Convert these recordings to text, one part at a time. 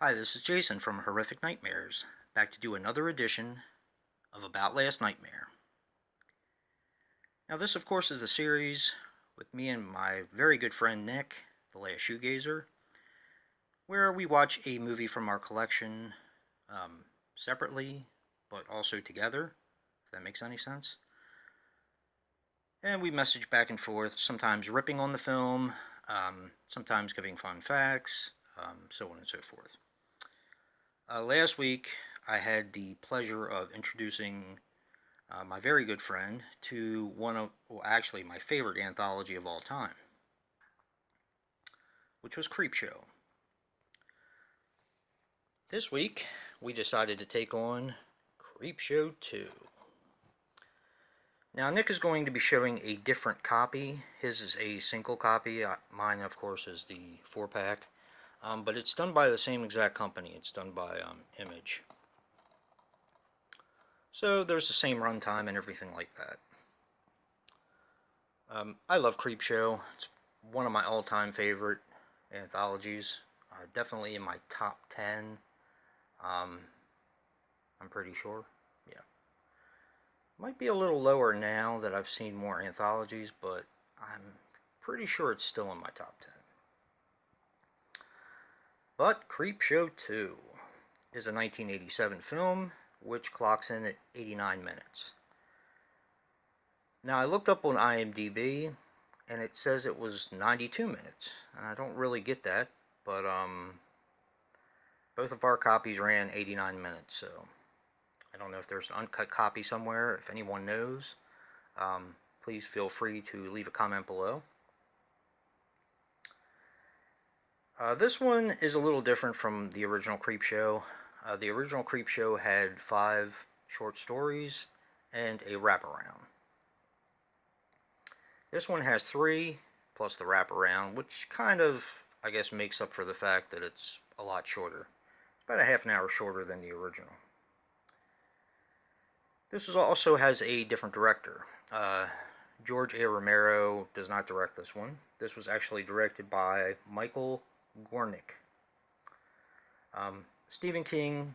Hi, this is Jason from Horrific Nightmares, back to do another edition of About Last Nightmare. Now, this, of course, is a series with me and my very good friend Nick, the last Shoegazer, where we watch a movie from our collection separately, but also together, if that makes any sense. And we message back and forth, sometimes ripping on the film, sometimes giving fun facts, so on and so forth. Last week, I had the pleasure of introducing my very good friend to one of, well, actually my favorite anthology of all time, which was Creepshow. This week, we decided to take on Creepshow 2. Now, Nick is going to be showing a different copy. His is a single copy. Mine, of course, is the 4-pack. But it's done by the same exact company. It's done by Image. So there's the same runtime and everything like that. I love Creepshow. It's one of my all-time favorite anthologies. Definitely in my top 10. I'm pretty sure. Yeah. Might be a little lower now that I've seen more anthologies, but I'm pretty sure it's still in my top 10. But Creepshow 2 is a 1987 film, which clocks in at 89 minutes. Now, I looked up on IMDb, and it says it was 92 minutes. And I don't really get that, but both of our copies ran 89 minutes, so I don't know if there's an uncut copy somewhere. If anyone knows, please feel free to leave a comment below. This one is a little different from the original Creepshow. The original Creepshow had 5 short stories and a wraparound. This one has 3 plus the wraparound, which kind of, I guess, makes up for the fact that it's a lot shorter. It's about a half an hour shorter than the original. This also has a different director. George A. Romero does not direct this one. This was actually directed by Michael Gornick. Stephen King,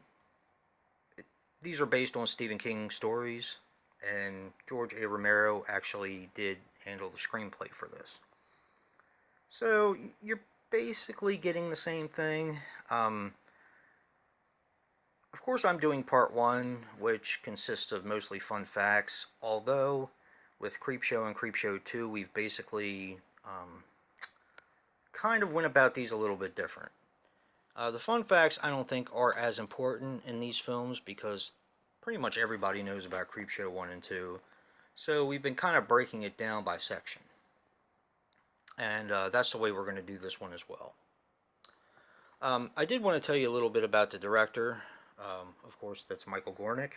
these are based on Stephen King stories, and George A. Romero actually did handle the screenplay for this. So you're basically getting the same thing. Of course, I'm doing part 1, which consists of mostly fun facts, although with Creepshow and Creepshow 2, we've basically kind of went about these a little bit different. The fun facts I don't think are as important in these films because pretty much everybody knows about Creepshow 1 and 2, so we've been kind of breaking it down by section. And that's the way we're going to do this one as well. I did want to tell you a little bit about the director. Of course, that's Michael Gornick.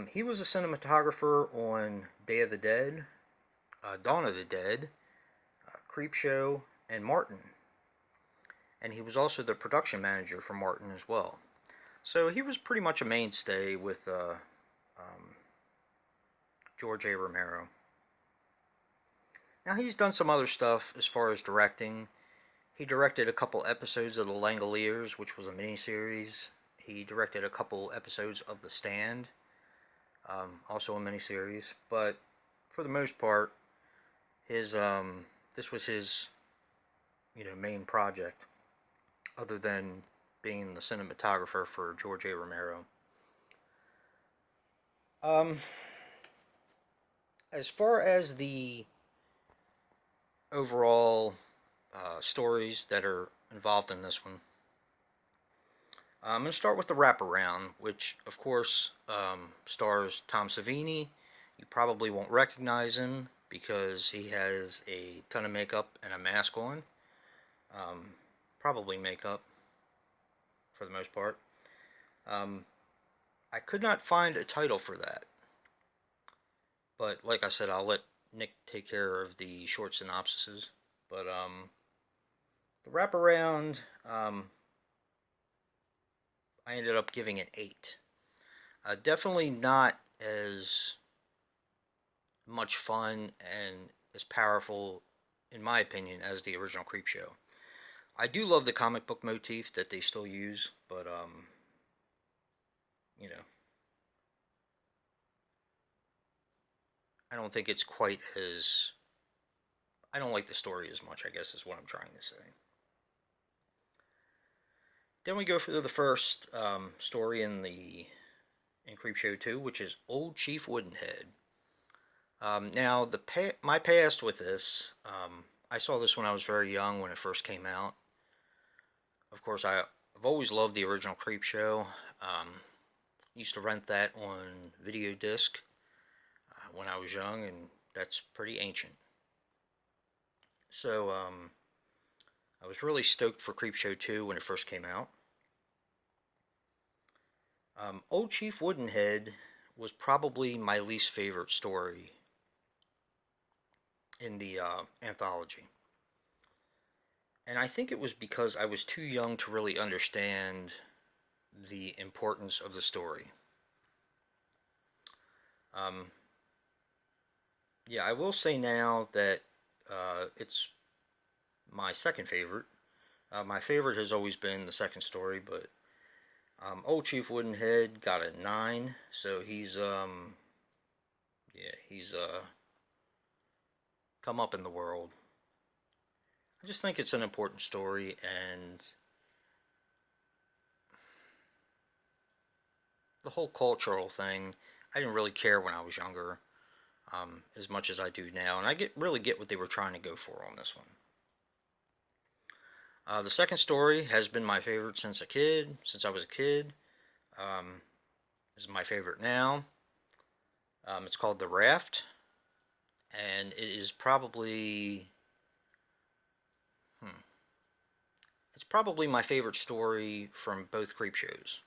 He was a cinematographer on Day of the Dead, Dawn of the Dead, Creepshow, and Martin. And he was also the production manager for Martin as well. So he was pretty much a mainstay with George A. Romero. Now he's done some other stuff as far as directing. He directed a couple episodes of The Langoliers, which was a miniseries. He directed a couple episodes of The Stand, also a miniseries. But for the most part, his this was his main project, other than being the cinematographer for George A. Romero. As far as the overall stories that are involved in this one, I'm going to start with the wraparound, which of course stars Tom Savini. You probably won't recognize him because he has a ton of makeup and a mask on. Probably makeup for the most part. I could not find a title for that, but like I said, I'll let Nick take care of the short synopsises. But the wraparound, I ended up giving it 8. Definitely not as much fun and as powerful, in my opinion, as the original Creepshow. I do love the comic book motif that they still use, but you know, I don't think it's quite as I don't like the story as much, I guess is what I'm trying to say. Then we go through the first story in Creepshow 2, which is Old Chief Woodenhead. Now, my past with this, I saw this when I was very young when it first came out. Of course, I've always loved the original Creepshow. Used to rent that on video disc when I was young, and that's pretty ancient. So I was really stoked for Creepshow 2 when it first came out. Old Chief Woodenhead was probably my least favorite story in the anthology. And I think it was because I was too young to really understand the importance of the story. Um, yeah, I will say now that it's my second favorite. My favorite has always been the second story, but Old Chief Woodenhead got a 9, so he's come up in the world. I just think it's an important story, and the whole cultural thing, I didn't really care when I was younger, as much as I do now, and I really get what they were trying to go for on this one. The second story has been my favorite since I was a kid. Um, this is my favorite now. It's called The Raft, and it is hmm, it's probably my favorite story from both Creepshows.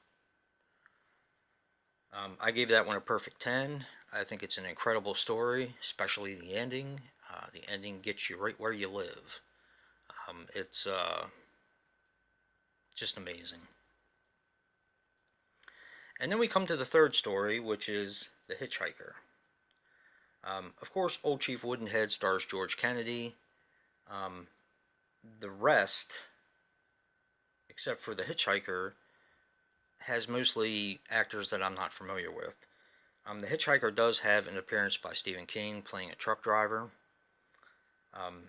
I gave that one a perfect 10. I think it's an incredible story, especially the ending. The ending gets you right where you live. It's just amazing. And then we come to the third story, which is The Hitchhiker. Of course, Old Chief Woodenhead stars George Kennedy. Um, the rest, except for The Hitchhiker, has mostly actors that I'm not familiar with. The Hitchhiker does have an appearance by Stephen King playing a truck driver. Um,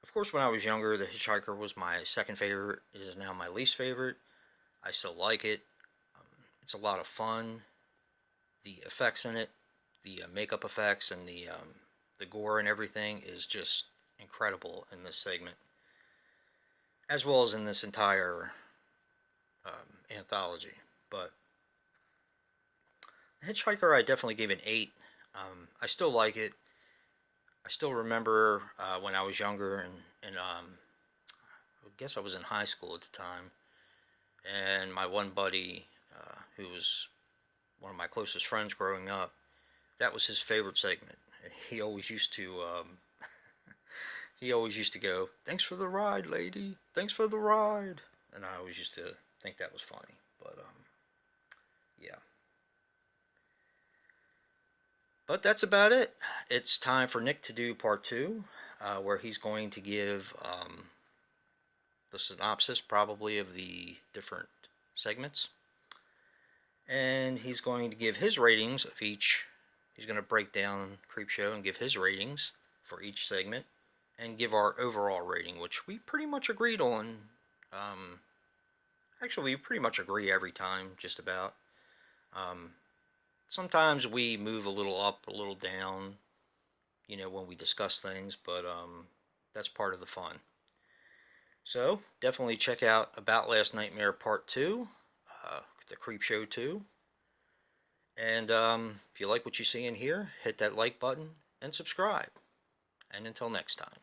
of course, when I was younger, The Hitchhiker was my second favorite. It is now my least favorite. I still like it. It's a lot of fun. The effects in it, the makeup effects, and the gore and everything is just incredible in this segment, as well as in this entire anthology. But Hitchhiker, I definitely gave an 8. I still like it. I still remember when I was younger, and I guess I was in high school at the time, and my one buddy, who was one of my closest friends growing up, that was his favorite segment. He always used to go, "Thanks for the ride, lady. Thanks for the ride," and I always used to think that was funny. But yeah. But that's about it. It's time for Nick to do part 2, where he's going to give the synopsis, probably, of the different segments. And he's going to give his ratings of each. He's going to break down Creepshow and give his ratings for each segment and give our overall rating, which we pretty much agreed on. Um, Actually, we pretty much agree every time, just about. Um, Sometimes we move a little up, a little down, when we discuss things, but that's part of the fun. So definitely check out About Last Nightmare Part 2, the Creepshow 2. And if you like what you see in here, hit that like button and subscribe. And until next time.